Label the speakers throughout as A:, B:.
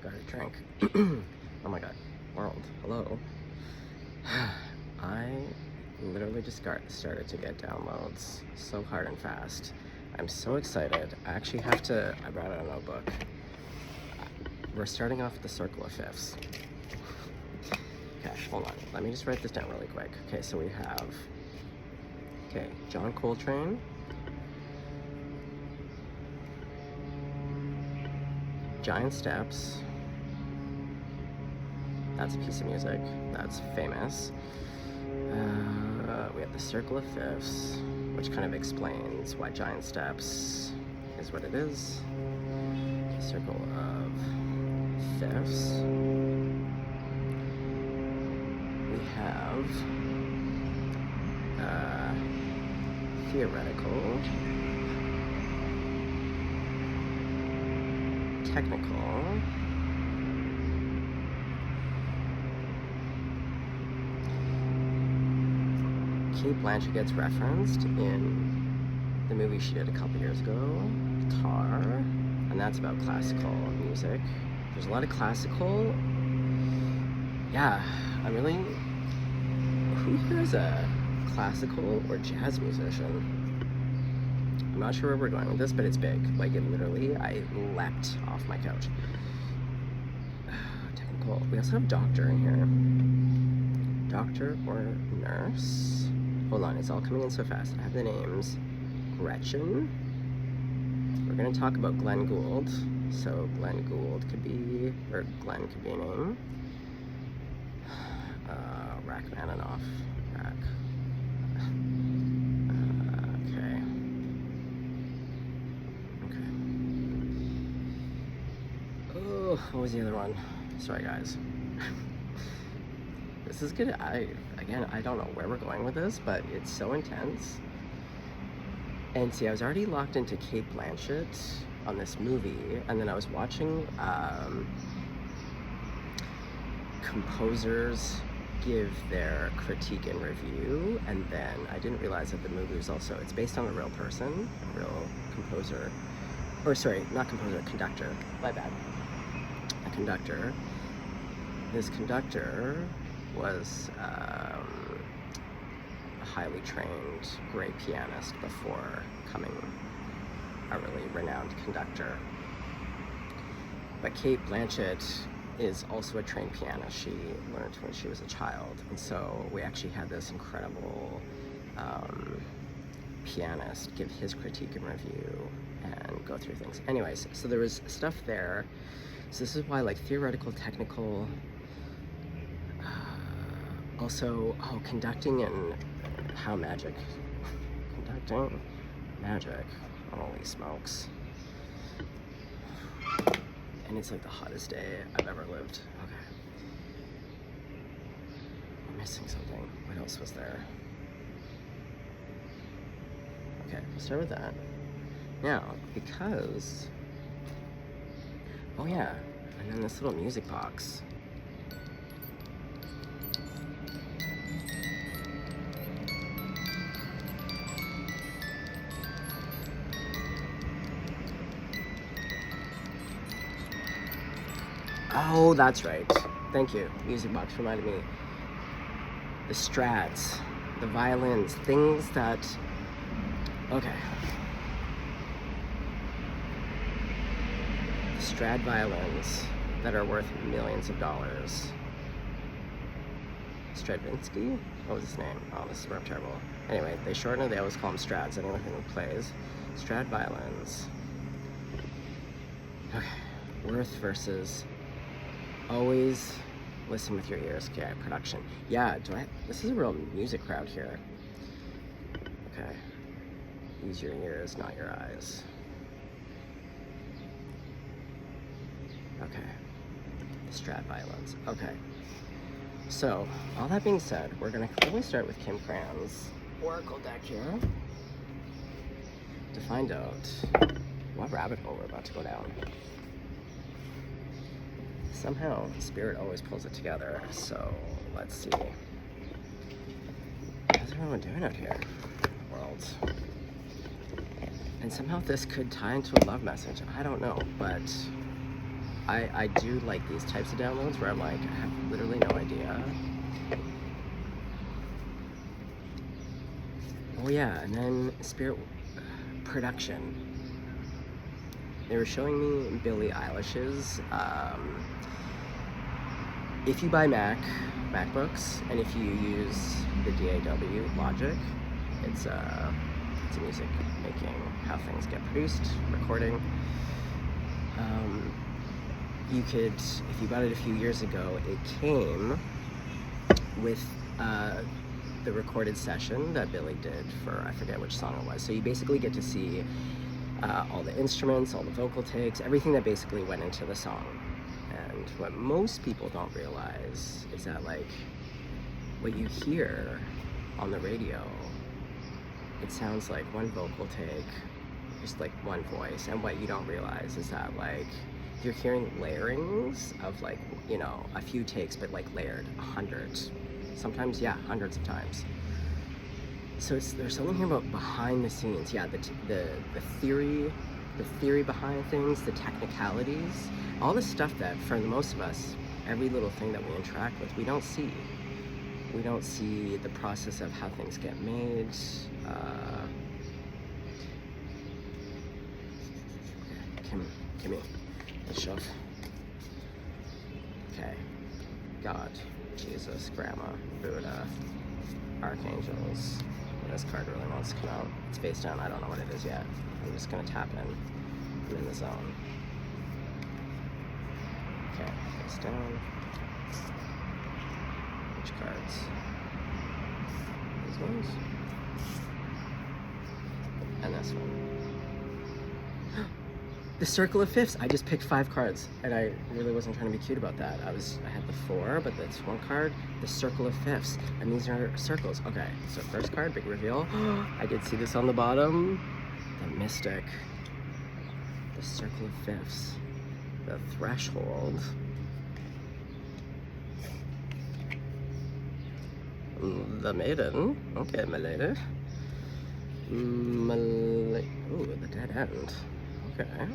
A: forgot to drink. Oh my god, world, hello. I literally just started to get downloads so hard and fast. I'm so excited. I actually have to, I brought out a notebook. We're starting off with the circle of fifths. Okay, hold on. Let me just write this down really quick. Okay, so we have, okay, John Coltrane. Giant Steps. That's a piece of music. That's famous. We have the circle of fifths, which kind of explains why Giant Steps is what it is. The circle of fifths. We have theoretical, technical, Kate Blanchett gets referenced in the movie she did a couple years ago, Guitar, and that's about classical music. There's a lot of classical. Yeah, who here is a classical or jazz musician? I'm not sure where we're going with this, but it's big. Like, it literally, I leapt off my couch. Technical. We also have doctor in here. Doctor or nurse. Hold on, it's all coming in so fast. I have the names. Gretchen. We're going to talk about Glenn Gould. So Glenn Gould could be, or Glenn could be a name. Rachmaninoff. What was the other one? Sorry, guys. This is good. I don't know where we're going with this, but it's so intense. And see, I was already locked into Kate Blanchett on this movie, and then I was watching composers give their critique and review, and then I didn't realize that the movie was also, it's based on a real person, a real composer, or sorry, not composer, conductor, my bad. Conductor. This conductor was a highly trained, great pianist before becoming a really renowned conductor. But Kate Blanchett is also a trained pianist. She learned when she was a child, and so we actually had this incredible pianist give his critique and review and go through things. Anyways, so there was stuff there. So this is why, like, theoretical, technical, also, conducting and how magic. Conducting, magic, holy smokes. And it's like the hottest day I've ever lived. Okay. I'm missing something. What else was there? Okay, we'll start with that. Now, because, oh yeah, and then this little music box. Oh, that's right. Thank you. Music box reminded me. The strats, the violins, things that, okay. Strad violins that are worth millions of dollars. Stravinsky? What was his name? Oh, this is where I'm terrible. Anyway, they shorten it, they always call them Strads, anyone who plays. Strad violins. Okay, worth versus always listen with your ears. Okay, production. Yeah, this is a real music crowd here. Okay, use your ears, not your eyes. Okay, Strat violins. Okay, so all that being said, we're gonna probably start with Kim Cran's Oracle deck here to find out what rabbit hole we're about to go down. Somehow, Spirit always pulls it together, so let's see. How's everyone doing out here, world? And somehow this could tie into a love message. I don't know, but I do like these types of downloads where I'm like, I have literally no idea. Oh yeah, and then Spirit production. They were showing me Billie Eilish's, if you buy MacBooks, and if you use the DAW Logic, it's a music making, how things get produced, recording. You could, if you bought it a few years ago, it came with the recorded session that Billie did for, I forget which song it was. So you basically get to see all the instruments, all the vocal takes, everything that basically went into the song. And what most people don't realize is that, like, what you hear on the radio, it sounds like one vocal take, just like one voice. And what you don't realize is that, like, you're hearing layerings of, like, you know, a few takes, but like layered 100, sometimes, yeah, hundreds of times. So there's something here about behind the scenes. Yeah, the theory behind things, the technicalities, all the stuff that for most of us, every little thing that we interact with, we don't see. We don't see the process of how things get made. Gimme. Let's shove. Okay. God, Jesus, Grandma, Buddha, Archangels. This card really wants to come out. It's face down. I don't know what it is yet. I'm just gonna tap in. I'm in the zone. Okay, face down. Which cards? These ones? And this one. The Circle of Fifths. I just picked 5 cards, and I really wasn't trying to be cute about that. I had the 4, but that's one card. The Circle of Fifths, and these are circles. Okay, so first card, big reveal. I did see this on the bottom. The Mystic. The Circle of Fifths. The Threshold. The Maiden. Okay, my lady. Ooh, the Dead End. Okay.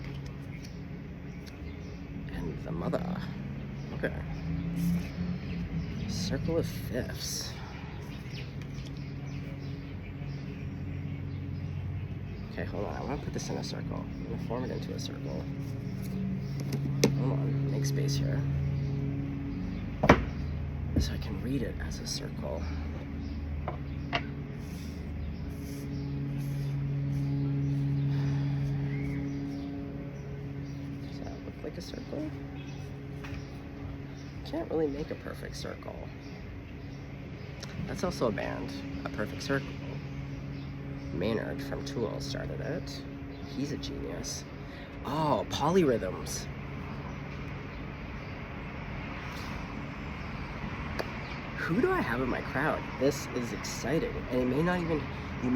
A: And the Mother. Okay. Circle of Fifths. Okay, hold on. I want to put this in a circle. I'm going to form it into a circle. Hold on. Make space here. So I can read it as a circle. A circle? Can't really make a perfect circle. That's also a band, A Perfect Circle. Maynard from Tool started it. He's a genius. Oh, polyrhythms. Who do I have in my crowd? This is exciting, and it may not even, you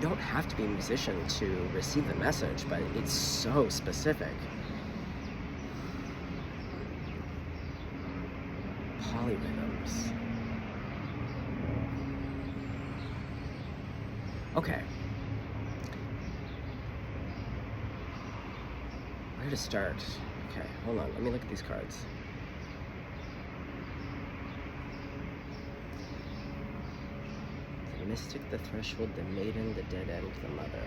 A: don't have to be a musician to receive the message, but it's so specific. Polyrhythms. Okay. Where to start? Okay, hold on. Let me look at these cards. The Mystic, the Threshold, the Maiden, the Dead End, the Mother.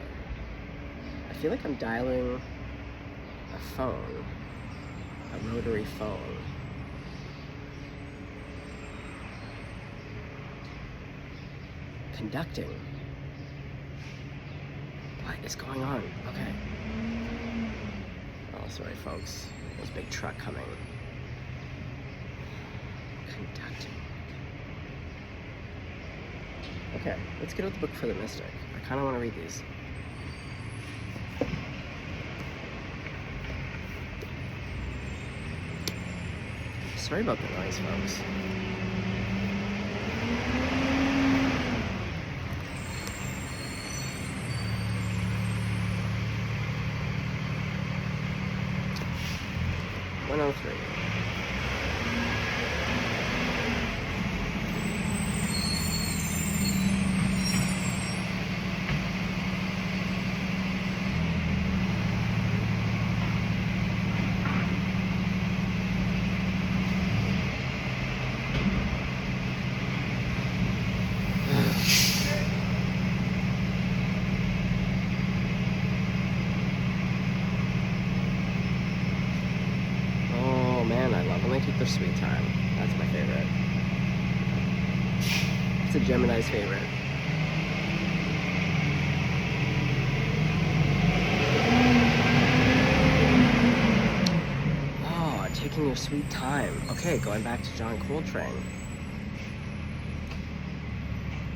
A: I feel like I'm dialing a phone, a rotary phone. Conducting. What is going on? Okay. Oh, sorry, folks. There's a big truck coming. Conducting. Okay, let's get out the book for the Mystic. I kind of want to read these. Sorry about the noise, folks. take their sweet time. That's my favorite. It's a Gemini's favorite. Oh, taking your sweet time. Okay, going back to John Coltrane.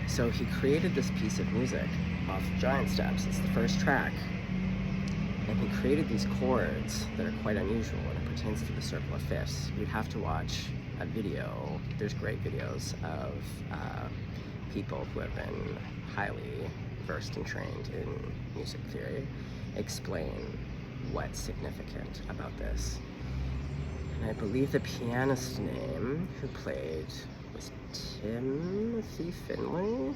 A: So he created this piece of music off Giant Steps. It's the first track. And he created these chords that are quite unusual, and it pertains to the circle of fifths. You'd have to watch a video. There's great videos of people who have been highly versed and trained in music theory explain what's significant about this. And I believe the pianist's name who played was Timothy Finley.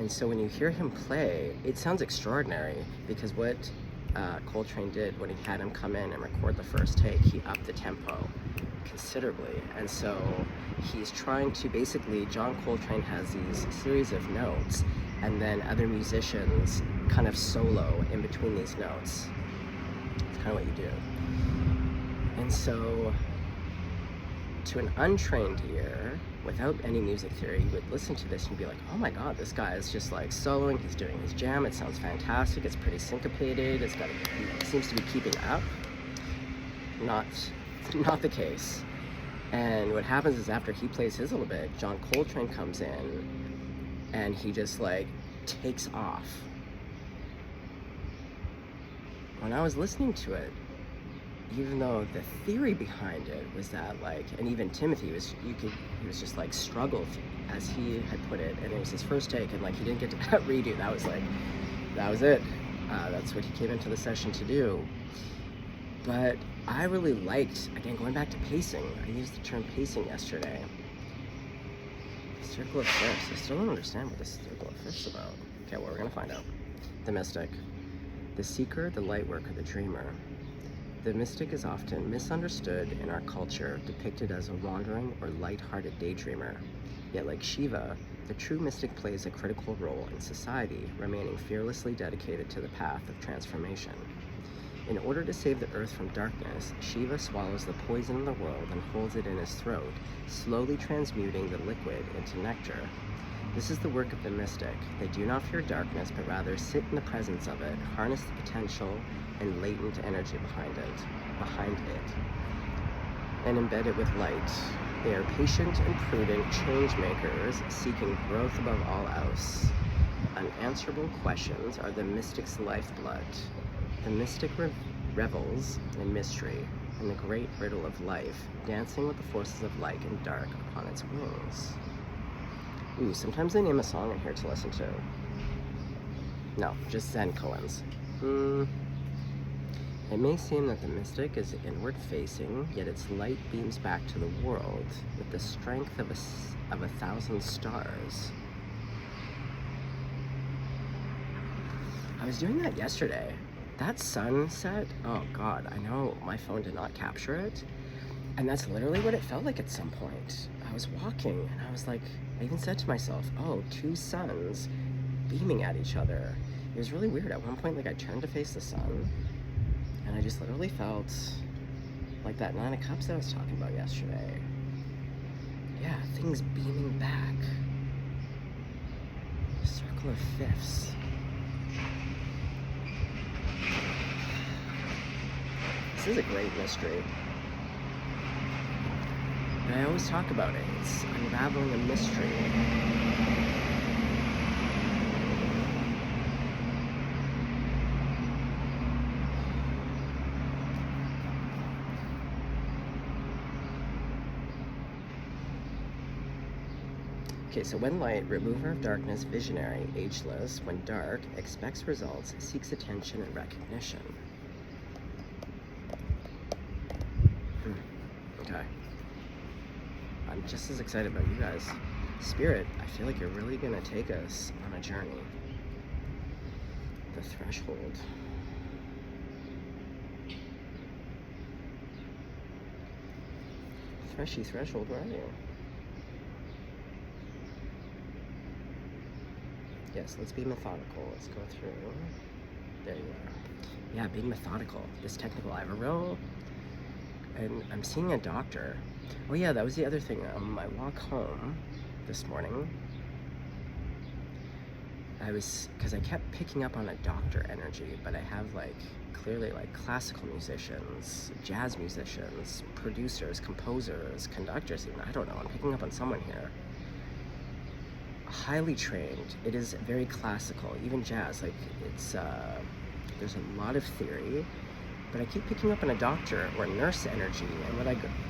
A: And so when you hear him play, it sounds extraordinary, because what Coltrane did when he had him come in and record the first take, he upped the tempo considerably. And so he's trying to basically, John Coltrane has these series of notes, and then other musicians kind of solo in between these notes. It's kind of what you do. And so to an untrained ear, without any music theory, you would listen to this and be like, oh my god, this guy is just like soloing, he's doing his jam, it sounds fantastic, it's pretty syncopated, it seems to be keeping up. Not the case. And what happens is, after he plays his a little bit, John Coltrane comes in and he just like takes off. When I was listening to it, even though the theory behind it was that, like, and even Timothy he was just like struggled, as he had put it, and it was his first take, and like he didn't get to that redo. That was it. That's what he came into the session to do. But I really liked, again, going back to pacing. I used the term pacing yesterday. The circle of fifths. I still don't understand what this circle of fifths is about. Okay, well, we're gonna find out. The mystic, the seeker, the light worker, the dreamer. The mystic is often misunderstood in our culture, depicted as a wandering or light-hearted daydreamer. Yet, like Shiva, the true mystic plays a critical role in society, remaining fearlessly dedicated to the path of transformation. In order to save the earth from darkness, Shiva swallows the poison of the world and holds it in his throat, slowly transmuting the liquid into nectar. This is the work of the mystic. They do not fear darkness, but rather sit in the presence of it, harness the potential and latent energy behind it, and embed it with light. They are patient and prudent change makers, seeking growth above all else. Unanswerable questions are the mystic's lifeblood. The mystic revels in mystery, in the great riddle of life, dancing with the forces of light and dark upon its wings. Ooh, sometimes they name a song in here to listen to. No, just Zen koans. It may seem that the mystic is inward-facing, yet its light beams back to the world with the strength of a 1,000 stars. I was doing that yesterday. That sunset, oh god, I know my phone did not capture it, and that's literally what it felt like at some point. I was walking, and I was like, I even said to myself, oh, two suns beaming at each other. It was really weird. At one point, like, I turned to face the sun, and I just literally felt like that Nine of Cups that I was talking about yesterday. Yeah, things beaming back. Circle of fifths. This is a great mystery. And I always talk about it. It's unraveling a mystery. Okay, so when light, remover of darkness, visionary, ageless, when dark, expects results, seeks attention and recognition. Okay. I'm just as excited about you guys. Spirit, I feel like you're really gonna take us on a journey. The threshold. Threshy threshold, where are you? Yes, let's be methodical. Let's go through. There you are. Yeah, being methodical. This technical, I have a real and I'm seeing a doctor. Oh yeah, that was the other thing. On my walk home this morning, because I kept picking up on a doctor energy, but I have like clearly like classical musicians, jazz musicians, producers, composers, conductors even, I don't know, I'm picking up on someone here. Highly trained, it is very classical, even jazz, like it's, there's a lot of theory, but I keep picking up on a doctor or nurse energy, and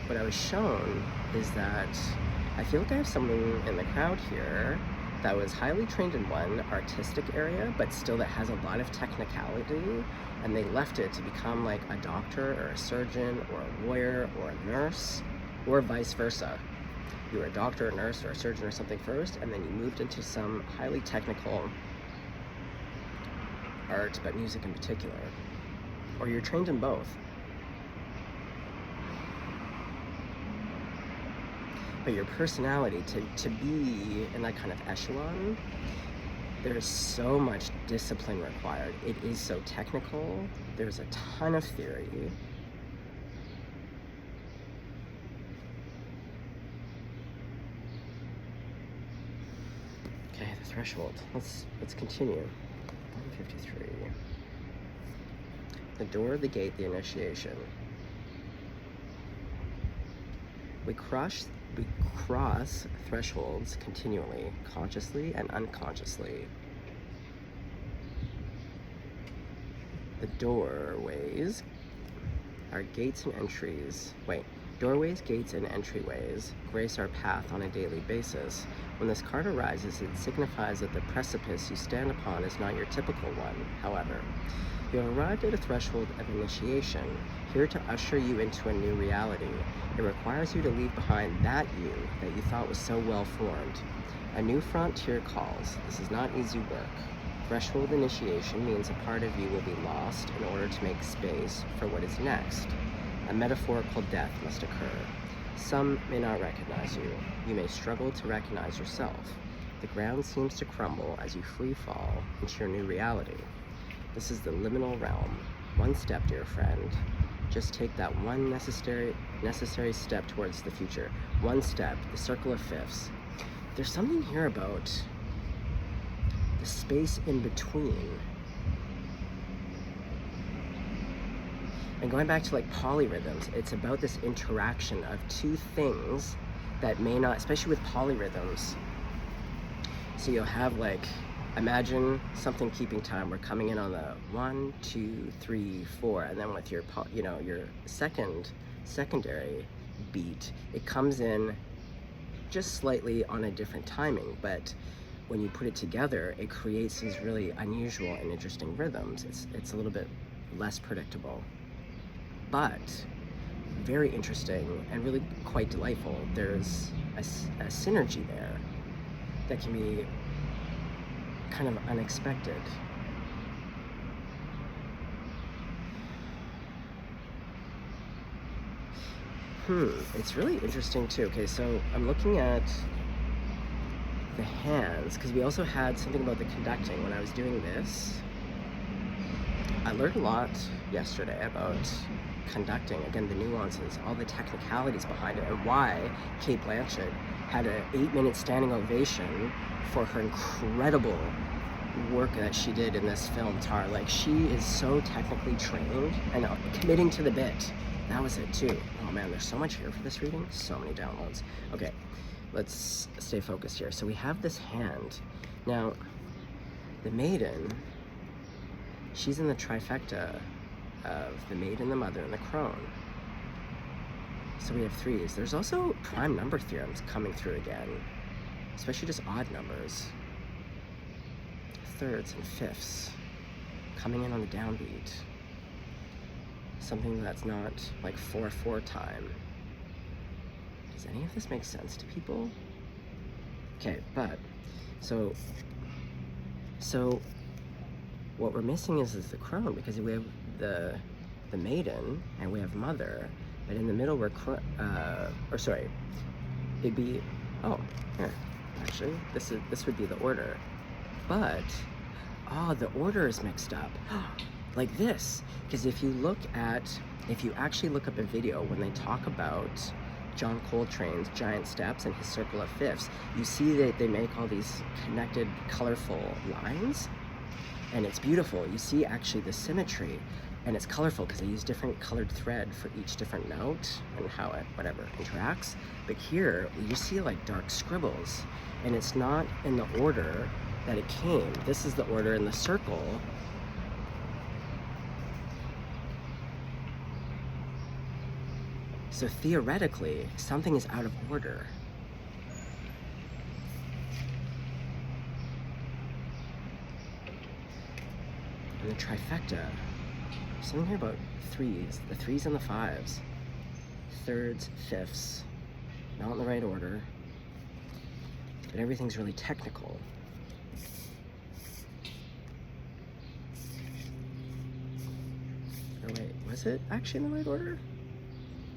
A: what I was shown is that I feel like I have someone in the crowd here that was highly trained in one artistic area, but still that has a lot of technicality, and they left it to become like a doctor or a surgeon or a lawyer or a nurse, or vice versa. You were a doctor, a nurse, or a surgeon or something first, and then you moved into some highly technical art, but music in particular. Or you're trained in both. But your personality, to be in that kind of echelon, there's so much discipline required. It is so technical. There's a ton of theory. Okay, the threshold. Let's continue. 153. The door, the gate, the initiation. We cross thresholds continually, consciously and unconsciously. The doorways are gates and entries. Doorways, gates, and entryways grace our path on a daily basis. When this card arises, it signifies that the precipice you stand upon is not your typical one. However, you have arrived at a threshold of initiation, here to usher you into a new reality. It requires you to leave behind that you that you thought was so well formed. A new frontier calls. This is not easy work. Threshold initiation means a part of you will be lost in order to make space for what is next. A metaphorical death must occur. Some may not recognize you. You may struggle to recognize yourself. The ground seems to crumble as you free fall into your new reality. This is the liminal realm. One step, dear friend. Just take that one necessary step towards the future. One step, the circle of fifths. There's something here about the space in between. And going back to like polyrhythms, it's about this interaction of two things that may not, especially with polyrhythms. So you'll have like, imagine something keeping time. We're coming in on the 1, 2, 3, 4, and then with your, your secondary beat, it comes in just slightly on a different timing. But when you put it together, it creates these really unusual and interesting rhythms. It's a little bit less predictable, but very interesting and really quite delightful. There's a synergy there that can be kind of unexpected. It's really interesting too. Okay, so I'm looking at the hands, because we also had something about the conducting when I was doing this. I learned a lot yesterday about conducting, again, the nuances, all the technicalities behind it, and why Cate Blanchett had an 8-minute standing ovation for her incredible work that she did in this film, Tar. Like, she is so technically trained and committing to the bit. That was it too. Oh man, there's so much here for this reading, so many downloads. Okay, let's stay focused here. So we have this hand. Now, the maiden, she's in the trifecta of the maiden, the mother, and the crone. So we have threes. There's also prime number theorems coming through again, especially just odd numbers. Thirds and fifths coming in on the downbeat. Something that's not like 4/4 time. Does any of this make sense to people? Okay, but so what we're missing is the crone, because we have the maiden and we have mother, but in the middle we're it'd be, oh, here, actually this would be the order, but the order is mixed up like this, because if you look at if you actually look up a video when they talk about John Coltrane's giant steps and his circle of fifths, you see that they make all these connected, colorful lines, and it's beautiful. You see actually the symmetry, and it's colorful because they use different colored thread for each different note and how it, whatever, interacts. But here, you see like dark scribbles, and it's not in the order that it came. This is the order in the circle. So theoretically, something is out of order. And the trifecta, something here about threes, the threes and the fives, thirds, fifths, not in the right order, but everything's really technical. Oh wait, was it actually in the right order?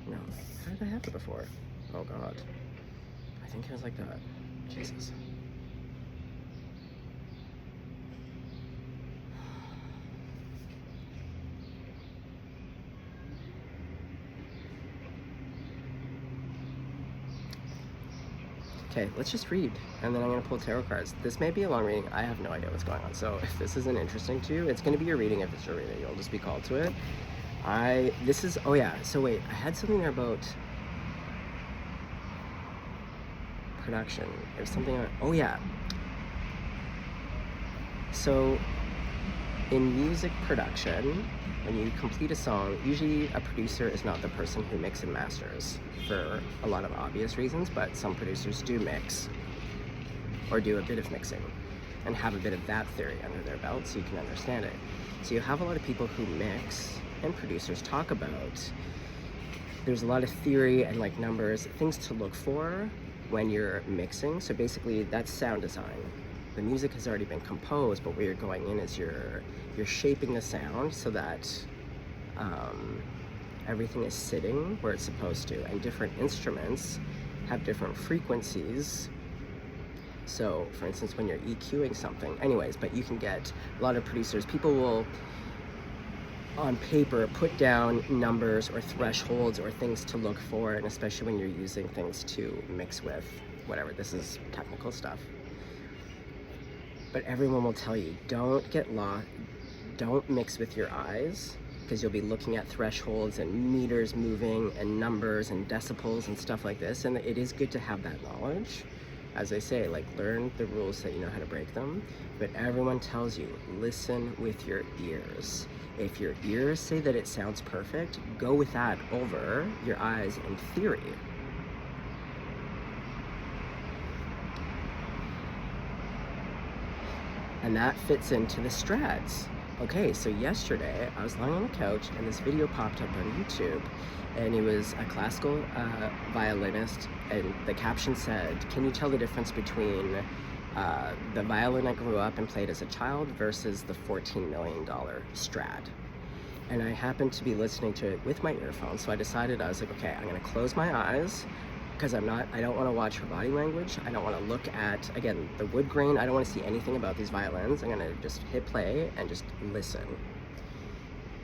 A: No, how did I have it before? Oh God, I think it was like that. Jesus. Okay, let's just read, and then I'm gonna pull tarot cards. This may be a long reading. I have no idea what's going on. So if this isn't interesting to you, it's gonna be a reading. If it's a reading, you'll just be called to it. Oh yeah, so wait, I had something there about production. There's something, oh yeah. So in music production, when you complete a song, usually a producer is not the person who mixes and masters for a lot of obvious reasons, but some producers do mix or do a bit of mixing and have a bit of that theory under their belt so you can understand it. So you have a lot of people who mix, and producers talk about, there's a lot of theory and like numbers, things to look for when you're mixing. So basically that's sound design. The music has already been composed, but where you're going in is you're shaping the sound so that everything is sitting where it's supposed to, and different instruments have different frequencies. So for instance, when you're EQing something, anyways, but you can get a lot of producers, people will on paper put down numbers or thresholds or things to look for, and especially when you're using things to mix with, whatever, this is technical stuff. But everyone will tell you, don't get lost, don't mix with your eyes, because you'll be looking at thresholds and meters moving and numbers and decibels and stuff like this. And it is good to have that knowledge. As I say, like, learn the rules so that you know how to break them. But everyone tells you, listen with your ears. If your ears say that it sounds perfect, go with that over your eyes in theory. And that fits into the strats. Okay, so yesterday I was lying on the couch and this video popped up on YouTube, and it was a classical violinist, and the caption said, can you tell the difference between the violin I grew up and played as a child versus the $14 million Strat? And I happened to be listening to it with my earphones, so I decided, I was like, okay, I'm gonna close my eyes, because I don't want to watch her body language. I don't want to look at, again, the wood grain. I don't want to see anything about these violins. I'm going to just hit play and just listen.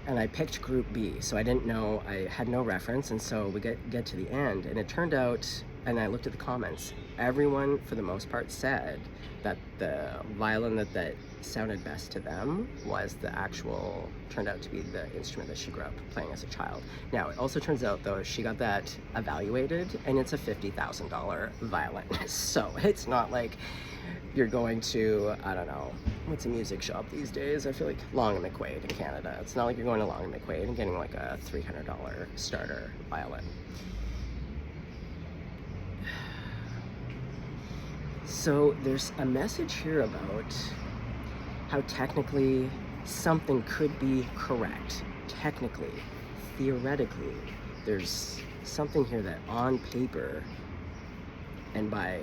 A: And I picked group B, so I didn't know, I had no reference, and so we get to the end, and it turned out, and I looked at the comments, everyone, for the most part, said that the violin that sounded best to them was the actual, turned out to be the instrument that she grew up playing as a child. Now, it also turns out, though, she got that evaluated, and it's a $50,000 violin. So it's not like you're going to, I don't know, what's a music shop these days? I feel like Long and McQuaid in Canada. It's not like you're going to Long and McQuaid and getting like a $300 starter violin. So there's a message here about how technically something could be correct. Technically, theoretically, there's something here that on paper and by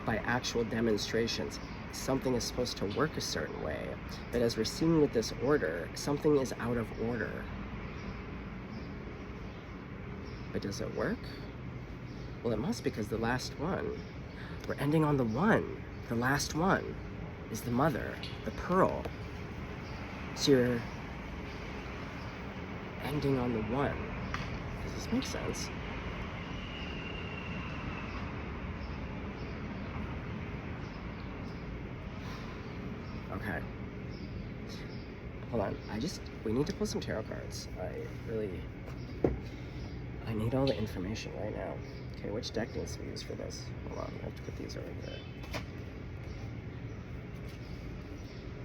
A: actual demonstrations, something is supposed to work a certain way. But as we're seeing with this order, something is out of order. But does it work? Well, it must, because the last one, we're ending on the one. The last one is the mother, the pearl. So ending on the 1. Does this make sense? Okay. Hold on. We need to pull some tarot cards. I need all the information right now. Okay, which deck needs to be used for this? Hold on, I have to put these over here.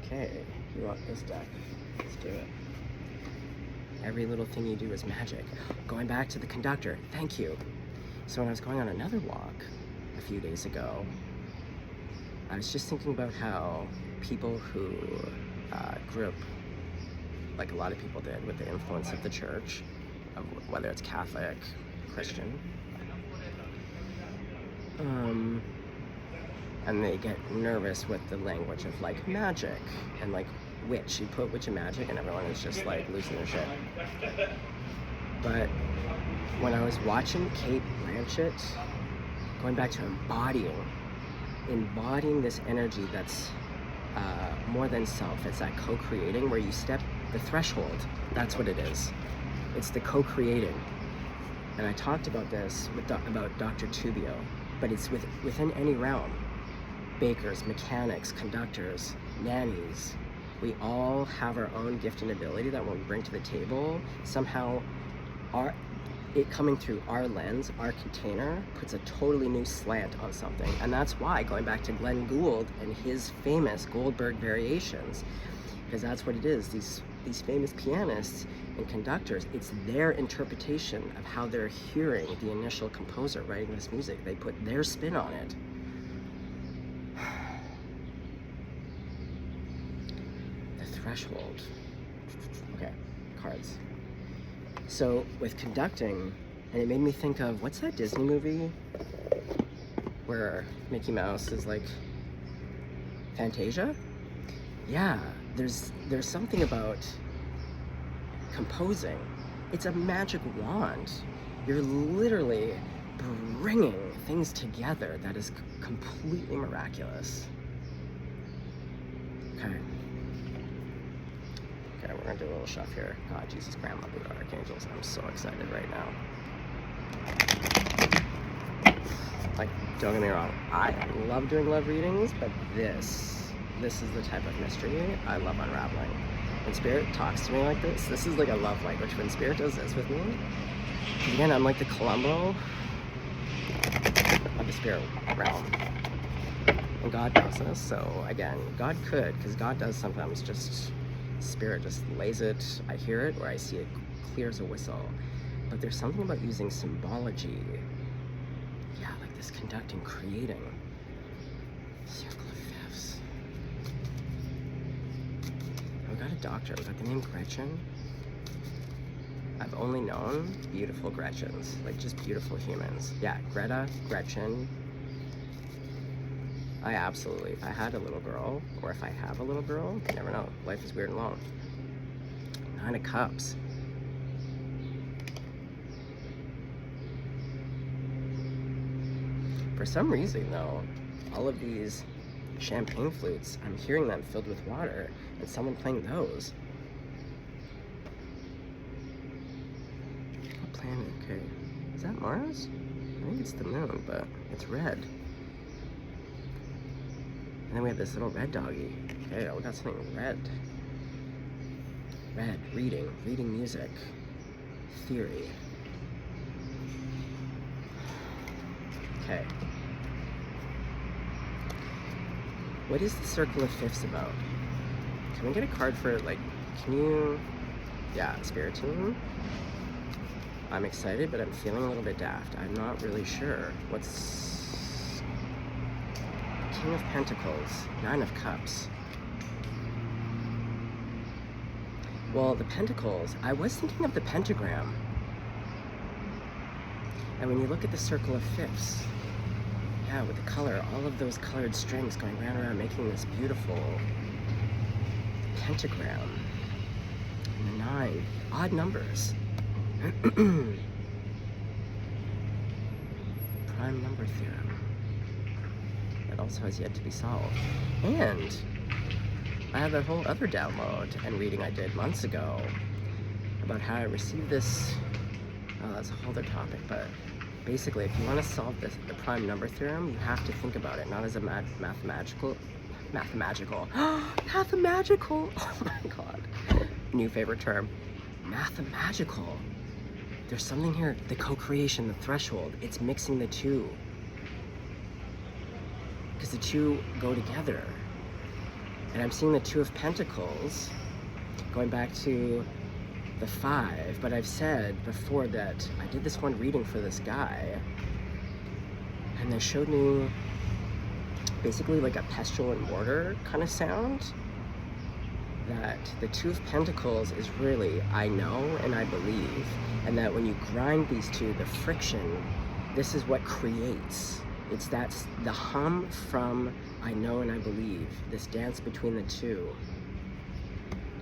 A: Okay, you want this deck. Let's do it. Every little thing you do is magic. Going back to the conductor, thank you. So when I was going on another walk a few days ago, I was just thinking about how people who grew up, like a lot of people did, with the influence of the church, of whether it's Catholic, Christian, and they get nervous with the language of like magic and like witch. You put witch and magic and everyone is just like losing their shit. But when I was watching Kate Blanchett, going back to embodying this energy that's more than self, it's that co-creating where you step the threshold. That's what it is. It's the co-creating. And I talked about this about Dr. Tubio, but it's within any realm. Bakers, mechanics, conductors, nannies. We all have our own gift and ability that when we bring to the table, somehow it coming through our lens, our container, puts a totally new slant on something. And that's why, going back to Glenn Gould and his famous Goldberg variations, because that's what it is, these famous pianists and conductors, it's their interpretation of how they're hearing the initial composer writing this music. They put their spin on it. The threshold. Okay, cards. So with conducting, and it made me think of, what's that Disney movie where Mickey Mouse is like Fantasia? Yeah, there's something about composing. It's a magic wand. You're literally bringing things together that is completely miraculous. Okay, we're gonna do a little shuff here. God, Jesus, Grandma, Blue Archangels. I'm so excited right now. Like, don't get me wrong, I love doing love readings, but this is the type of mystery I love unraveling. When Spirit talks to me like this is like a love language. When Spirit does this with me, again, I'm like the Columbo of the spirit realm. And God does this, so again, God could, because God does sometimes just, Spirit just lays it, I hear it, or I see it clear as a whistle. But there's something about using symbology, yeah, like this conducting, creating. Circle of Fifths. We got a doctor, we got the name Gretchen. I've only known beautiful Gretchens, like just beautiful humans. Yeah, Greta, Gretchen. If I had a little girl, or if I have a little girl, you never know. Life is weird and long. 9 of Cups. For some reason though, all of these champagne flutes, I'm hearing them filled with water, and someone playing those. What planet? Okay. Is that Mars? I think it's the moon, but it's red. And then we have this little red doggy. Okay, we got something red. Red, reading music, theory. Okay. What is the Circle of Fifths about? Can we get a card for it? Like, can you, yeah, Spirit Team? I'm excited, but I'm feeling a little bit daft. I'm not really sure. What's King of Pentacles, 9 of Cups. Well, the Pentacles, I was thinking of the pentagram. And when you look at the Circle of Fifths, yeah, with the color, all of those colored strings going round and around, making this beautiful pentagram. And the 9, odd numbers. Prime number theorem. That also has yet to be solved. And I have that whole other download and reading I did months ago about how I received this. Oh, that's a whole other topic, but basically, if you want to solve the prime number theorem, you have to think about it not as a mathematical. Mathemagical. Oh my god. New favorite term. Mathemagical. There's something here. The co-creation, the threshold. It's mixing the two. Because the two go together. And I'm seeing the Two of Pentacles going back to the 5. But I've said before that I did this one reading for this guy. And they showed me basically like a pestle and mortar kind of sound. That the Two of Pentacles is really I know and I believe, and that when you grind these two, the friction, this is what creates. That's the hum from I know and I believe, this dance between the two.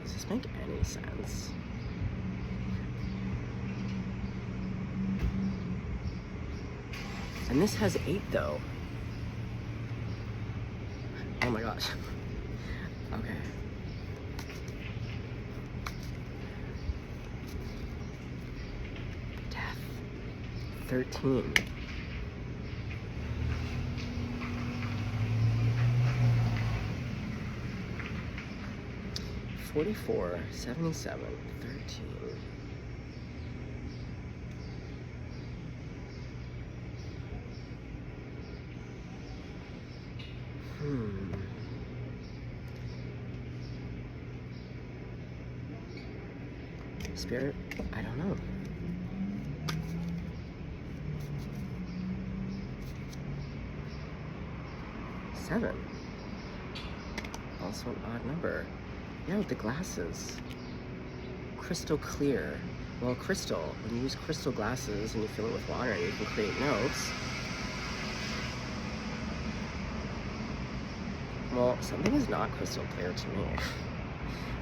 A: Does this make any sense? And this has 8 though. Oh my gosh. Okay. Death. 13. $44, $77, 13. Spirit, I don't know. Seven. Also an odd number. Yeah, with the glasses. Crystal clear. Well, crystal, when you use crystal glasses and you fill it with water, you can create notes. Well, something is not crystal clear to me.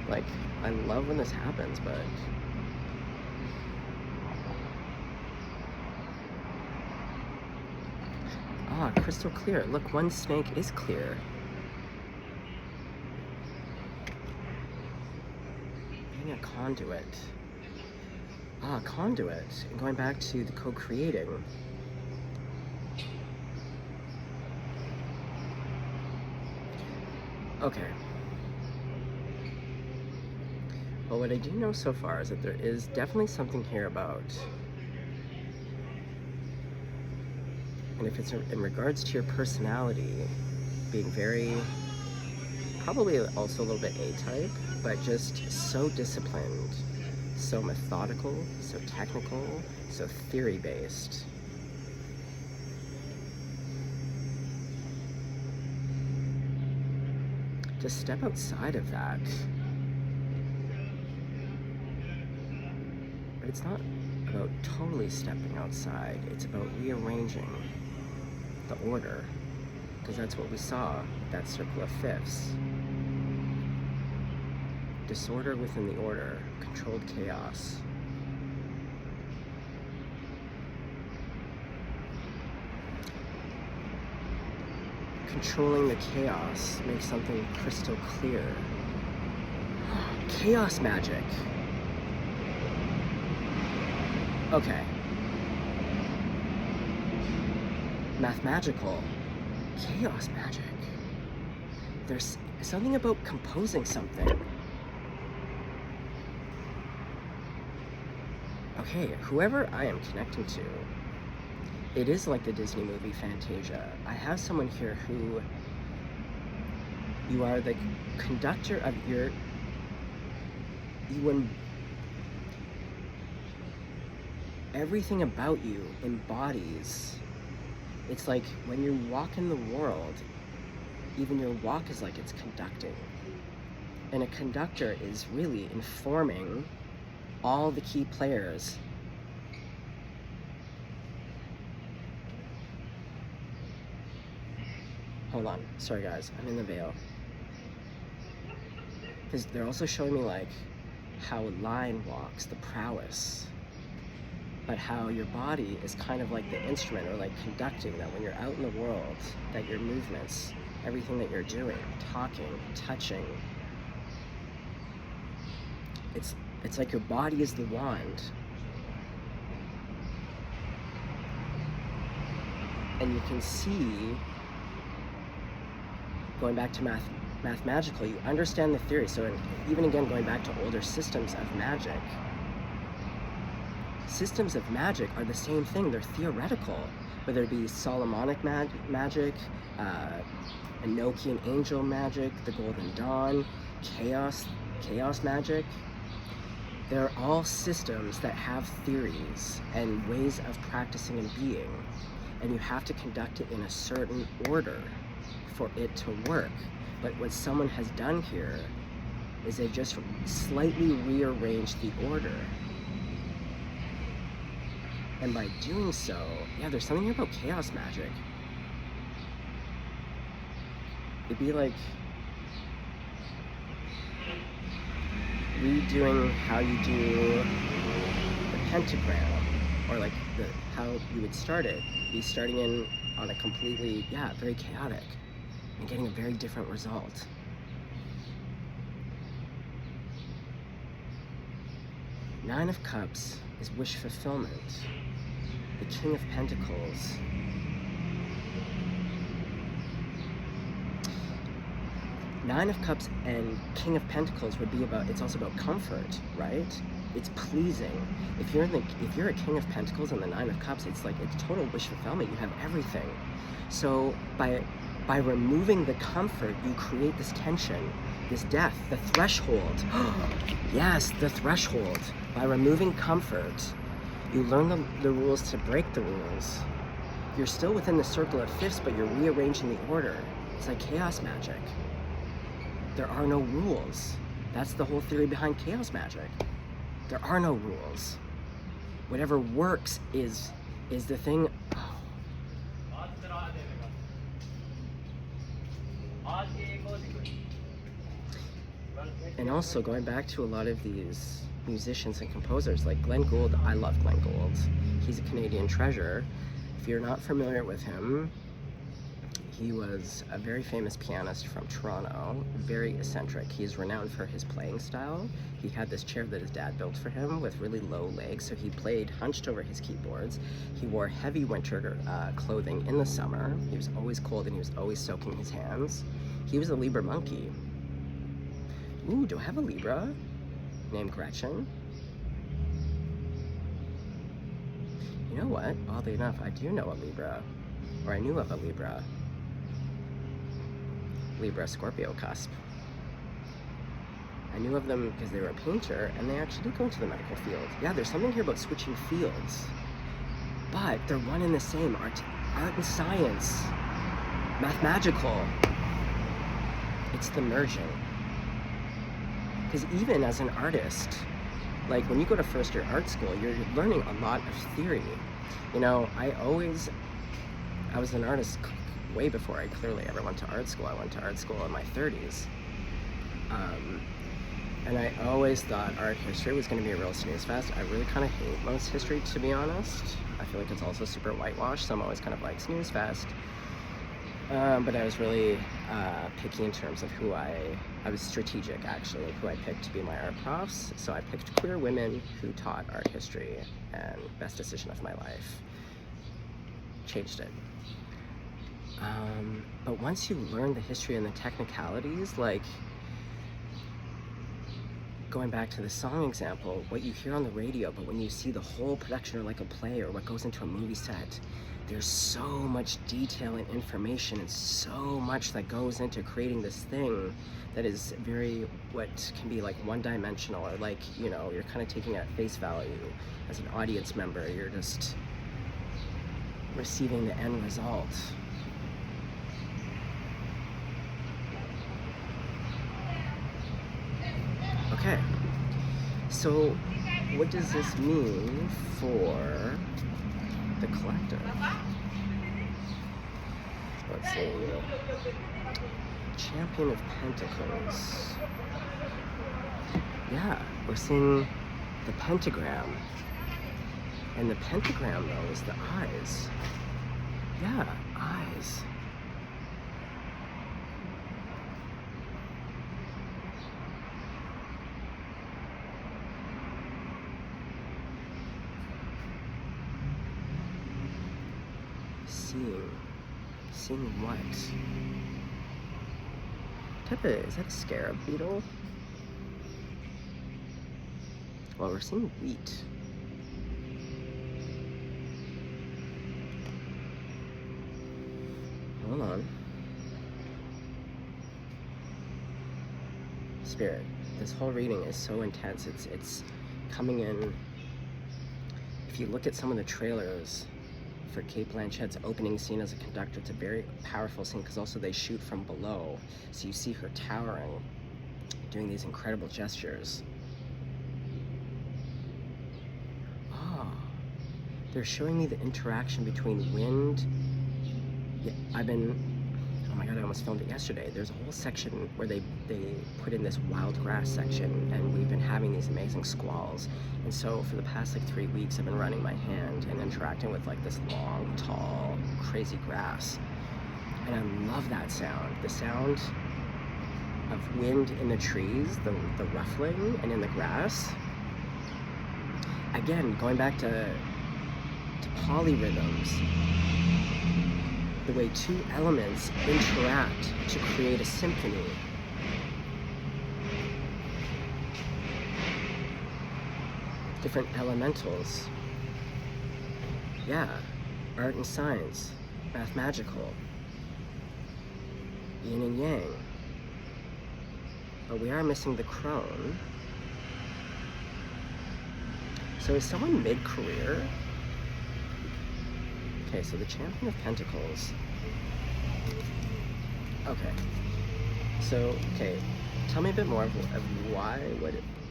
A: Like, I love when this happens, but... Ah, crystal clear. Look, one snake is clear. Being a conduit. Ah, conduit. And going back to the co-creating. Okay. Well, what I do know so far is that there is definitely something here about, and if it's in regards to your personality, being very, probably also a little bit A-type, but just so disciplined, so methodical, so technical, so theory-based. To step outside of that. But it's not about totally stepping outside, it's about rearranging the order, because that's what we saw, that circle of fifths. Disorder within the order, controlled chaos. Controlling the chaos makes something crystal clear. Chaos magic. Okay. Mathemagical. Chaos magic. There's something about composing something. Okay, whoever I am connecting to, it is like the Disney movie Fantasia. I have someone here who, you are the conductor of everything about you embodies. It's like when you walk in the world, even your walk is like it's conducting. And a conductor is really informing all the key players. Hold on, sorry guys, I'm in the veil. Because they're also showing me like how line walks, the prowess, but how your body is kind of like the instrument, or like conducting, that when you're out in the world, that your movements, everything that you're doing, talking, touching, It's like your body is the wand. And you can see, going back to mathematical, you understand the theory. So even again, going back to older systems of magic are the same thing. They're theoretical, whether it be Solomonic magic, Enochian angel magic, the Golden Dawn, chaos magic. They're all systems that have theories and ways of practicing and being, and you have to conduct it in a certain order for it to work. But what someone has done here is they've just slightly rearranged the order. And by doing so, yeah, there's something here about chaos magic. It'd be like redoing how you do the pentagram, or like how you would start it. Be starting in on a completely, very chaotic, and getting a very different result. Nine of Cups is wish fulfillment. The King of Pentacles. Nine of Cups and King of Pentacles would be it's also about comfort, right? It's pleasing. If you're a King of Pentacles and the Nine of Cups, it's total wish fulfillment. You have everything. So by removing the comfort, you create this tension, this death, the threshold. Yes, the threshold. By removing comfort, you learn the rules to break the rules. You're still within the circle of fifths, but you're rearranging the order. It's like chaos magic. There are no rules. That's the whole theory behind chaos magic. There are no rules. Whatever works is the thing. And also going back to a lot of these musicians and composers like Glenn Gould. I love Glenn Gould. He's a Canadian treasure. If you're not familiar with him, he was a very famous pianist from Toronto, very eccentric. He's renowned for his playing style. He had this chair that his dad built for him with really low legs, so he played hunched over his keyboards. He wore heavy winter clothing in the summer. He was always cold and he was always soaking his hands. He was a Libra monkey. Ooh, do I have a Libra named Gretchen? You know what? Oddly enough, I do know a Libra, or I knew of a Libra Scorpio cusp. I knew of them because they were a painter, and they actually did go into the medical field. Yeah, there's something here about switching fields, but they're one and the same. Art and science, mathematical. It's the merging. Because even as an artist, like when you go to first year art school, you're learning a lot of theory. You know, I was an artist way before I clearly ever went to art school. I went to art school in my 30s. And I always thought art history was going to be a real snooze fest. I really kind of hate most history, to be honest. I feel like it's also super whitewashed, so I'm always kind of like snooze fest. But I was really picky in terms of who I was strategic, actually, who I picked to be my art profs. So I picked queer women who taught art history, and best decision of my life. Changed it. But once you learn the history and the technicalities, like going back to the song example, what you hear on the radio, but when you see the whole production or like a play or what goes into a movie set, there's so much detail and information and so much that goes into creating this thing that is very, what can be like one-dimensional, or like, you know, you're kind of taking it at face value as an audience member. You're just receiving the end result. Okay, so what does this mean for the collective? Let's see. Champion of Pentacles. Yeah, we're seeing the pentagram. And the pentagram, though, is the eyes. Yeah, eyes. seeing? Seeing what? Is that a scarab beetle? Well, we're seeing wheat. Hold on. Spirit, this whole reading is so intense. It's coming in. If you look at some of the trailers for Cate Blanchett's opening scene as a conductor, it's a very powerful scene because also they shoot from below. So you see her towering, doing these incredible gestures. Oh, they're showing me the interaction between wind. Yeah, oh my god, I almost filmed it yesterday. There's a whole section where they put in this wild grass section, and we've been having these amazing squalls. And so for the past like 3 weeks, I've been running my hand and interacting with like this long, tall, crazy grass. And I love that sound. The sound of wind in the trees, the ruffling, and in the grass. Again, going back to polyrhythms. The way two elements interact to create a symphony. Different elementals. Yeah, art and science, mathemagical, yin and yang. But we are missing the crone. So is someone mid-career? Okay, so the Champion of Pentacles. Okay. So, okay, tell me a bit more of why,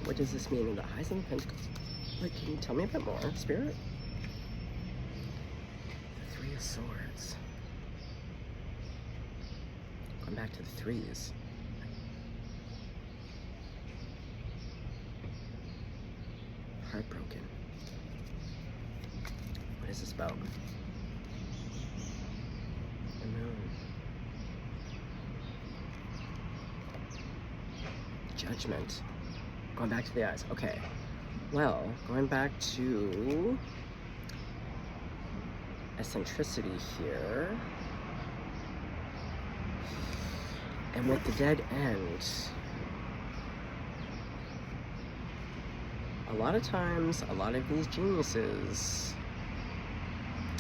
A: what does this mean in the eyes of the Pentacles? Like, can you tell me a bit more, Spirit? The Three of Swords. Going back to the threes. Heartbroken. What is this about? The moon. Judgment. Going back to the eyes. Okay. Well, going back to eccentricity here. And with the dead end, a lot of times, a lot of these geniuses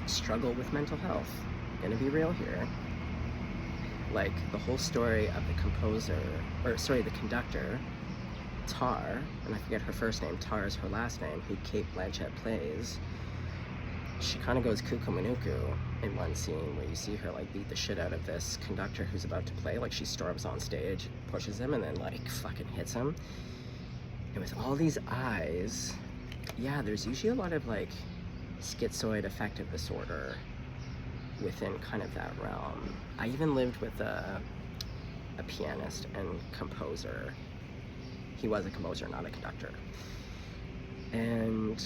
A: struggle with mental health. I'm gonna be real here. Like the whole story of the conductor, Tar, and I forget her first name, Tar is her last name, who Cate Blanchett plays. She kind of goes cuckoo manuku in one scene where you see her like beat the shit out of this conductor who's about to play. Like she storms on stage, pushes him, and then like fucking hits him. And with all these eyes, yeah, there's usually a lot of like schizoid affective disorder within kind of that realm. I even lived with a pianist and composer. He was a composer, not a conductor. And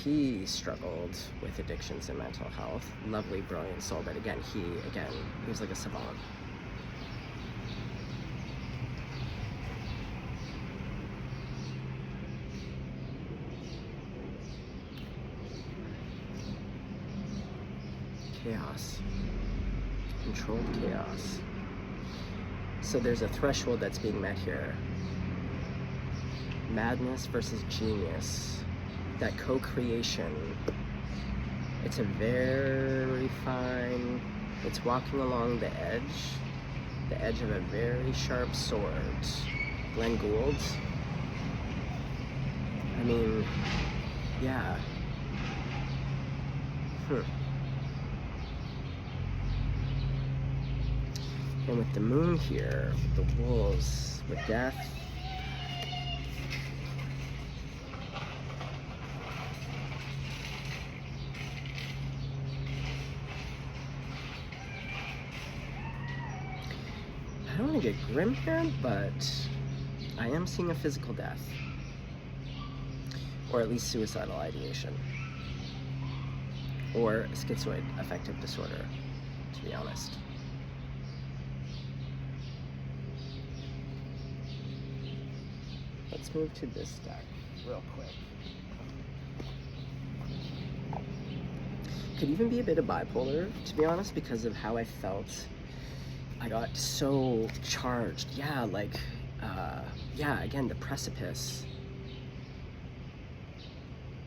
A: he struggled with addictions and mental health. Lovely, brilliant soul, but again, he was like a savant. Chaos. Controlled chaos. So there's a threshold that's being met here. Madness versus genius. That co-creation. It's a very fine, it's walking along the edge of a very sharp sword. Glenn Gould. I mean, yeah. And with the moon here, with the wolves, with death, I don't want to get grim here, but I am seeing a physical death. Or at least suicidal ideation. Or schizoid affective disorder, to be honest. Let's move to this deck real quick. could even be a bit of bipolar, to be honest, because of how I felt. I got so charged. Yeah, like, yeah, again, the precipice.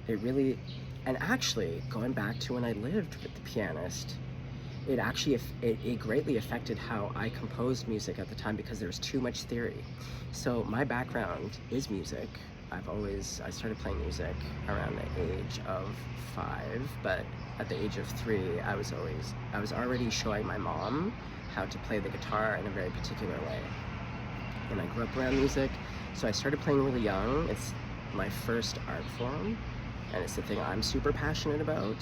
A: It really, and actually, going back to when I lived with the pianist, it actually, it greatly affected how I composed music at the time because there was too much theory. So my background is music. I started playing music around the age of 5, but at the age of 3, I was already showing my mom how to play the guitar in a very particular way. And I grew up around music, so I started playing really young. It's my first art form, and it's the thing I'm super passionate about.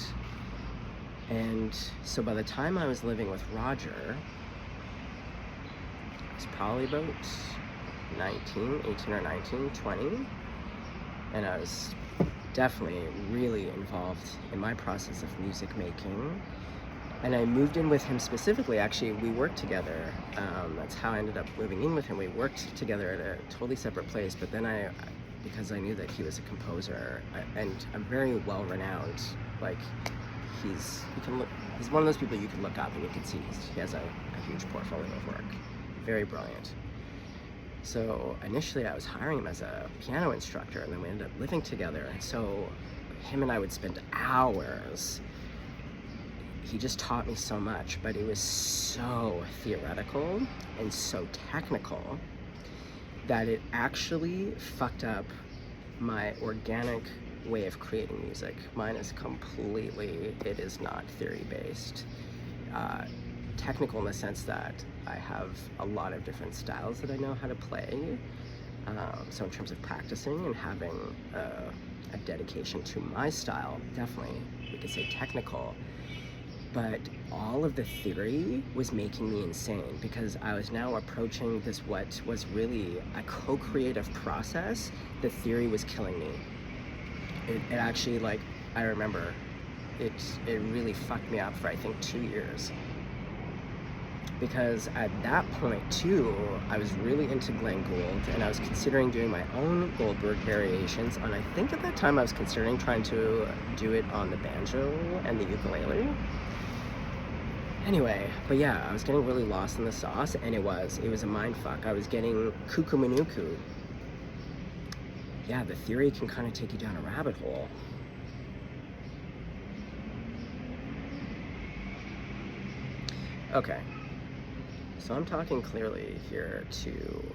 A: And so by the time I was living with Roger, I was probably about 18 or 19, 20, and I was definitely really involved in my process of music making. And I moved in with him specifically. Actually, we worked together. That's how I ended up moving in with him. We worked together at a totally separate place, but then because I knew that he was a composer, and I'm very well renowned, like, he's one of those people you can look up and you can see he has a huge portfolio of work. Very brilliant. So initially I was hiring him as a piano instructor, and then we ended up living together, and so him and I would spend hours. He just taught me so much, but it was so theoretical and so technical that it actually fucked up my organic way of creating music. Mine is it is not theory-based. Technical in the sense that I have a lot of different styles that I know how to play. So in terms of practicing and having a dedication to my style, definitely we could say technical. But all of the theory was making me insane because I was now approaching this, what was really a co-creative process. The theory was killing me. It actually, like, I remember, it really fucked me up for, I think, 2 years. Because at that point, too, I was really into Glenn Gould, and I was considering doing my own Goldberg variations, and I think at that time I was considering trying to do it on the banjo and the ukulele. Anyway, but yeah, I was getting really lost in the sauce, and it was a mind fuck. I was getting cuckoo-manuku. Yeah, the theory can kind of take you down a rabbit hole. Okay, so I'm talking clearly here to,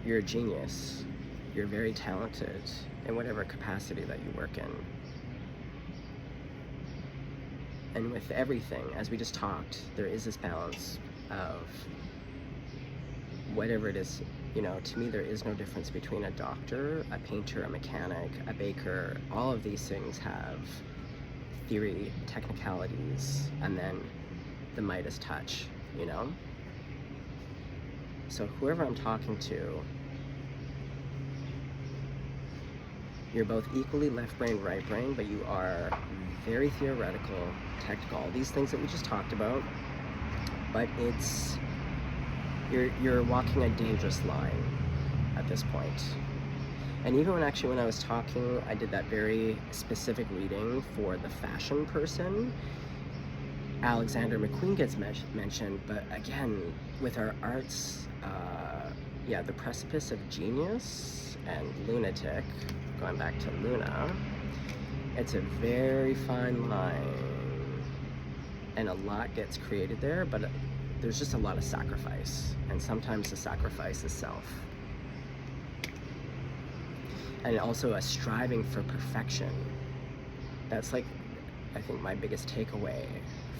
A: you're a genius. You're very talented in whatever capacity that you work in. And with everything, as we just talked, there is this balance of whatever it is. You know, to me, there is no difference between a doctor, a painter, a mechanic, a baker. All of these things have theory, technicalities, and then the Midas touch, you know? So whoever I'm talking to, you're both equally left-brained, right-brained, but you are very theoretical, technical, all these things that we just talked about, but you're walking a dangerous line at this point. And even when I was talking, I did that very specific reading for the fashion person. Alexander McQueen gets mentioned, but again, with our arts, yeah, the precipice of genius and lunatic, going back to Luna, it's a very fine line, and a lot gets created there, but there's just a lot of sacrifice, and sometimes the sacrifice is self. And also a striving for perfection. That's, like, I think my biggest takeaway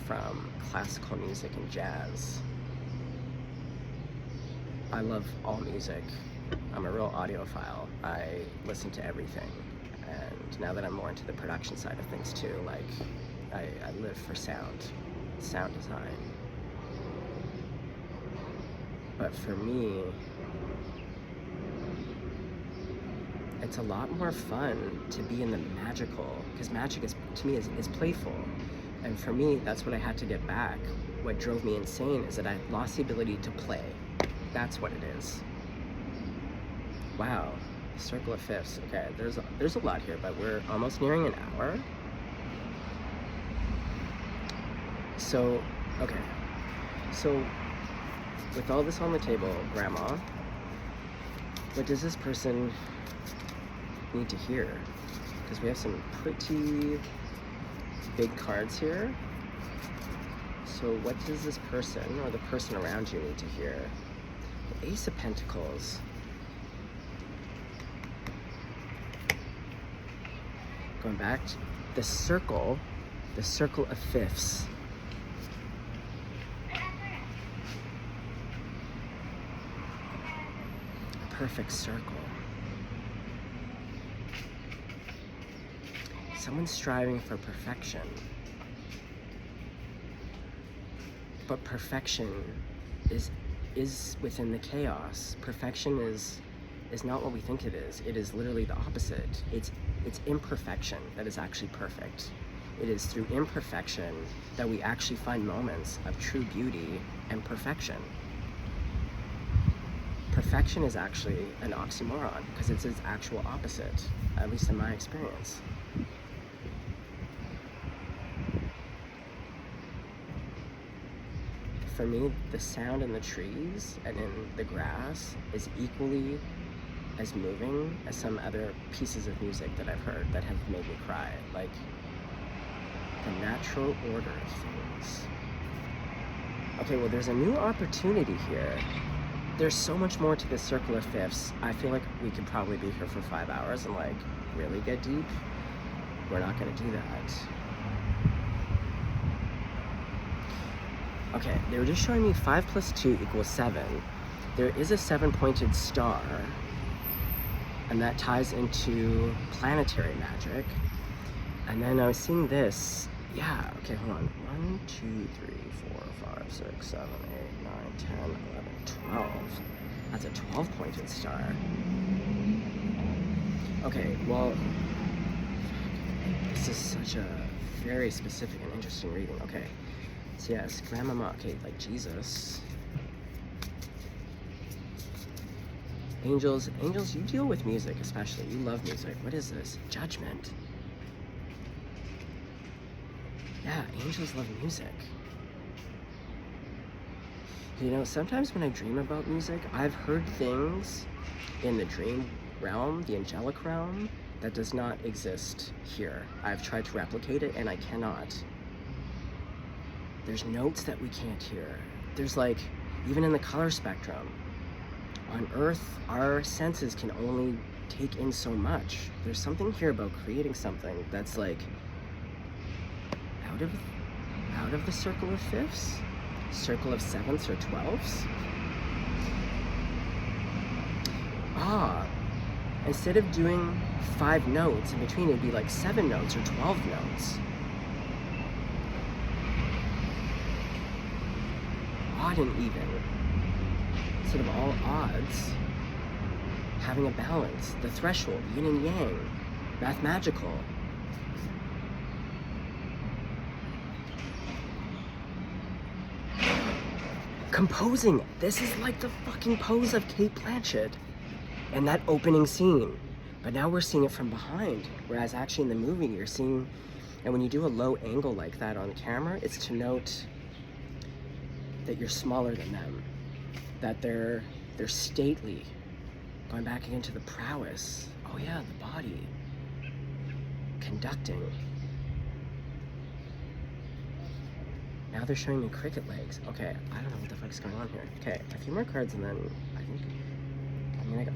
A: from classical music and jazz. I love all music. I'm a real audiophile. I listen to everything. And now that I'm more into the production side of things too, like, I live for sound design. But for me, it's a lot more fun to be in the magical, because magic is, to me, is playful. And for me, that's what I had to get back. What drove me insane is that I lost the ability to play. That's what it is. Wow, circle of fifths. Okay, there's a lot here, but we're almost nearing an hour. So, okay. So, with all this on the table, Grandma, what does this person need to hear? Because we have some pretty big cards here. So what does this person or the person around you need to hear? The Ace of Pentacles. Going back to the Circle of Fifths. A perfect circle. Someone's striving for perfection. But perfection is within the chaos. Perfection is not what we think it is. It is literally the opposite. It's imperfection that is actually perfect. It is through imperfection that we actually find moments of true beauty and perfection. Perfection is actually an oxymoron because it's its actual opposite, at least in my experience. For me, the sound in the trees and in the grass is equally as moving as some other pieces of music that I've heard that have made me cry. Like, the natural order of things. Okay, well, there's a new opportunity here. There's so much more to this Circle of Fifths. I feel like we could probably be here for 5 hours and like really get deep. We're not gonna do that. Okay, they were just showing me 5 plus 2 equals 7. There is a 7-pointed star, and that ties into planetary magic. And then I was seeing this. Yeah, okay, hold on. 1, 2, 3, 4, 5, 6, 7, 8, 9, 10, 11, 12. That's a 12-pointed star. Okay, well, this is such a very specific and interesting reading. Okay. So yes, Grandmama, okay, like Jesus. Angels, you deal with music especially. You love music. What is this? Judgment. Yeah, angels love music. You know, sometimes when I dream about music, I've heard things in the dream realm, the angelic realm, that does not exist here. I've tried to replicate it and I cannot. There's notes that we can't hear. There's like, even in the color spectrum, on Earth, our senses can only take in so much. There's something here about creating something that's like out of the Circle of Fifths, Circle of Sevenths or Twelfths. Instead of doing 5 notes in between, it'd be like 7 notes or 12 notes. Odd and even, instead of all odds, having a balance, the threshold, yin and yang, mathemagical. Composing, this is like the fucking pose of Kate Blanchett in that opening scene, but now we're seeing it from behind, whereas actually in the movie you're seeing, and when you do a low angle like that on camera, it's to note that you're smaller than them, that they're stately, going back again to the prowess. Oh yeah, the body, conducting. Now they're showing me cricket legs. Okay, I don't know what the fuck's going on here. Okay, a few more cards and then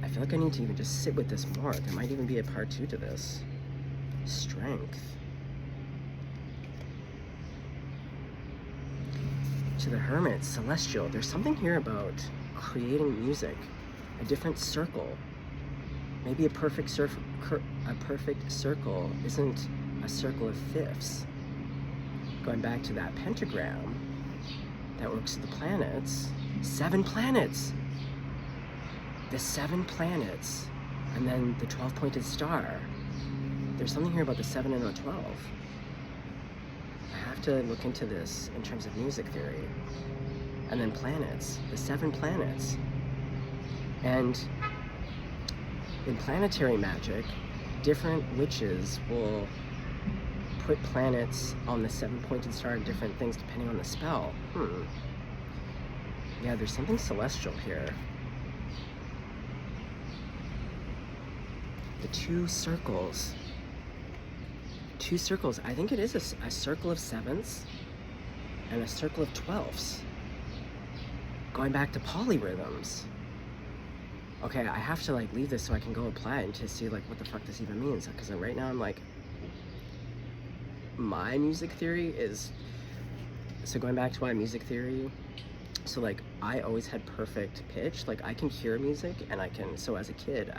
A: I feel like I need to even just sit with this more. There might even be a part 2 to this. Strength. To the Hermit, Celestial. There's something here about creating music, a different circle. Maybe a perfect circle isn't a circle of fifths. Going back to that pentagram that works with the planets, 7 planets. The 7 planets, and then the 12-pointed star. There's something here about the 7 and the 12. I have to look into this in terms of music theory. And then planets, the 7 planets. And in planetary magic, different witches will put planets on the 7-pointed star and different things depending on the spell. Yeah, there's something celestial here. The two circles. I think it is a circle of sevenths and a circle of 12ths. Going back to polyrhythms. Okay, I have to like leave this so I can go apply it to see like what the fuck this even means. Because right now I'm like, my music theory is, so going back to my music theory, so like I always had perfect pitch. Like I can hear music and I can, so as a kid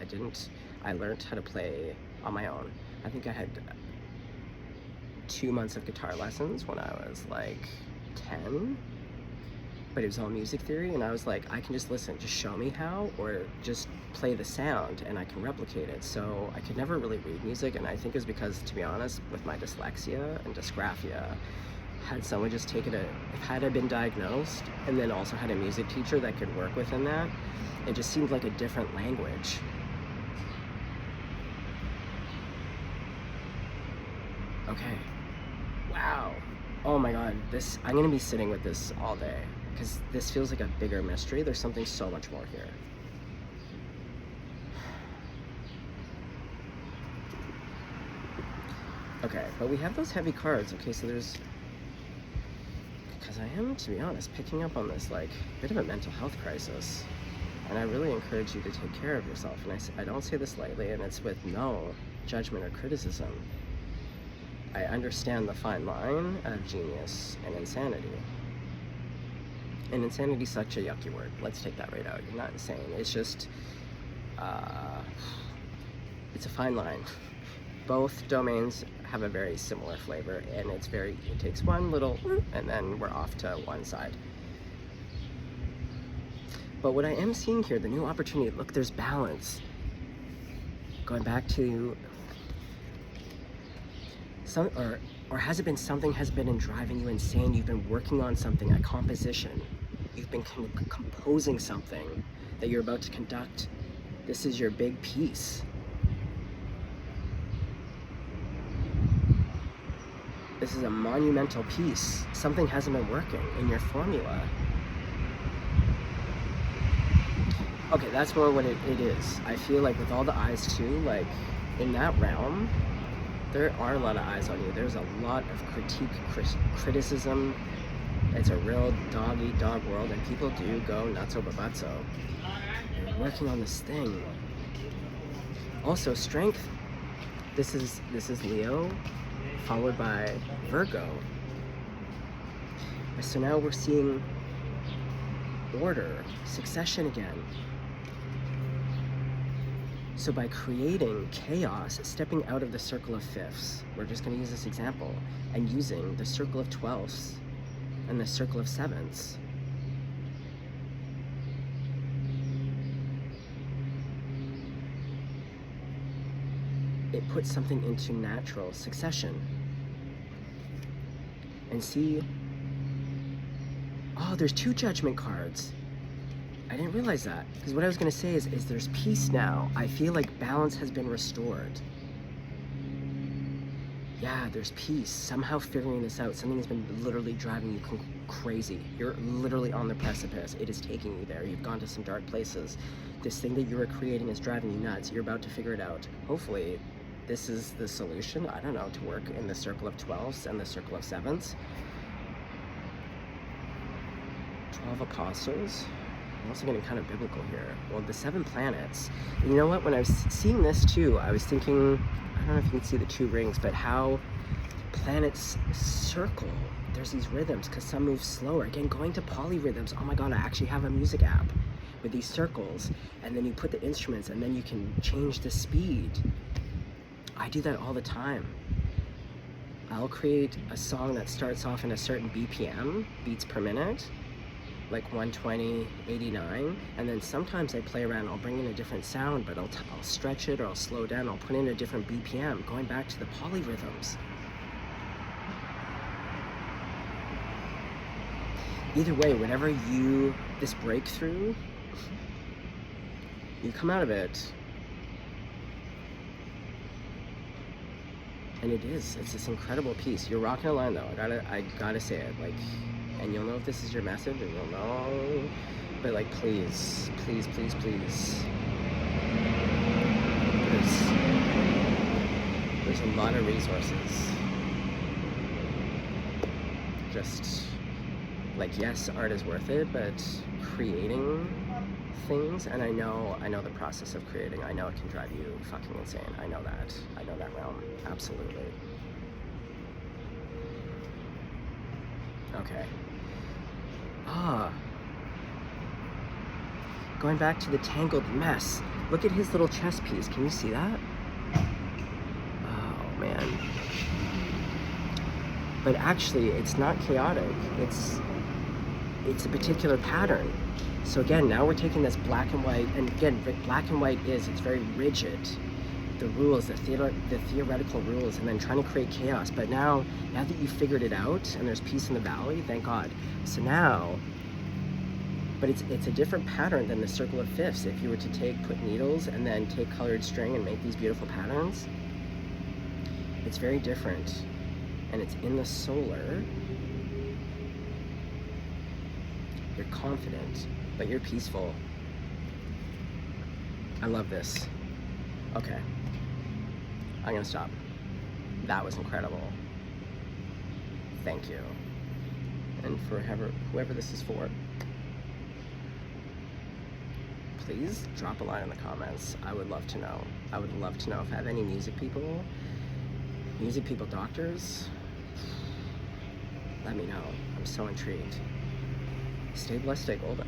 A: I learned how to play on my own. I think I had 2 months of guitar lessons when I was like 10, but it was all music theory, and I was like, I can just listen, just show me how, or just play the sound and I can replicate it. So I could never really read music, and I think it was because, to be honest, with my dyslexia and dysgraphia, had someone just taken had I been diagnosed and then also had a music teacher that could work within that, it just seemed like a different language. Okay. Wow. Oh my god, I'm gonna be sitting with this all day, because this feels like a bigger mystery. There's something so much more here. Okay, but we have those heavy cards. Okay, so there's, because I am, to be honest, picking up on this like bit of a mental health crisis, and I really encourage you to take care of yourself. And I don't say this lightly, and it's with no judgment or criticism. I understand the fine line of genius and insanity. And insanity is such a yucky word. Let's take that right out. You're not insane. It's just, it's a fine line. Both domains have a very similar flavor, and it takes one little, and then we're off to one side. But what I am seeing here, the new opportunity, look, there's balance. Going back to or has it been something has been driving you insane? You've been working on something, a composition. You've been composing something that you're about to conduct. This is your big piece. This is a monumental piece. Something hasn't been working in your formula. Okay, that's more what it is. I feel like with all the eyes too, like in that realm, there are a lot of eyes on you. There's a lot of criticism. It's a real dog-eat-dog world, and people do go nutso babutso. You're working on this thing. Also, strength. This is Leo, followed by Virgo. So now we're seeing order, succession again. So by creating chaos, stepping out of the circle of fifths, we're just going to use this example, and using the circle of 12ths and the circle of sevenths. It puts something into natural succession. And see, oh, there's 2 judgment cards. I didn't realize that, because what I was going to say is there's peace now. I feel like balance has been restored. Yeah, there's peace. Somehow figuring this out. Something has been literally driving you crazy. You're literally on the precipice. It is taking you there. You've gone to some dark places. This thing that you were creating is driving you nuts. You're about to figure it out. Hopefully, this is the solution, I don't know, to work in the circle of 12ths and the circle of sevenths. 12 apostles. I'm also getting kind of biblical here. Well, the 7 planets. You know what? When I was seeing this too, I was thinking, I don't know if you can see the 2 rings, but how planets circle. There's these rhythms, because some move slower. Again, going to polyrhythms. Oh my god, I actually have a music app with these circles, and then you put the instruments, and then you can change the speed. I do that all the time. I'll create a song that starts off in a certain BPM, beats per minute, like 120, 89, and then sometimes I play around, I'll bring in a different sound, but I'll stretch it, or I'll slow down, I'll put in a different BPM, going back to the polyrhythms. Either way, whenever this breakthrough, you come out of it And it's this incredible piece. You're rocking a line though, I gotta say it, like, and you'll know if this is your message, and you'll know, but like, please, please, please, please. There's a lot of resources. Just, like, yes, art is worth it, but creating things, and I know the process of creating, I know it can drive you fucking insane. I know that realm, absolutely. Okay. Going back to the tangled mess. Look at his little chess piece. Can you see that? Oh, man. But actually, it's not chaotic. It's a particular pattern. So again, now we're taking this black and white, and again, black and white it's very rigid. The rules, the theoretical rules, and then trying to create chaos. But now that you've figured it out, and there's peace in the valley, thank God. So now, but it's a different pattern than the circle of fifths. If you were to put needles and then take colored string and make these beautiful patterns, it's very different. And it's in the solar. You're confident, but you're peaceful. I love this. Okay, I'm gonna stop. That was incredible. Thank you. And for whoever this is for, please drop a line in the comments. I would love to know. I would love to know if I have any music people, doctors. Let me know. I'm so intrigued. Stay blessed, stay golden.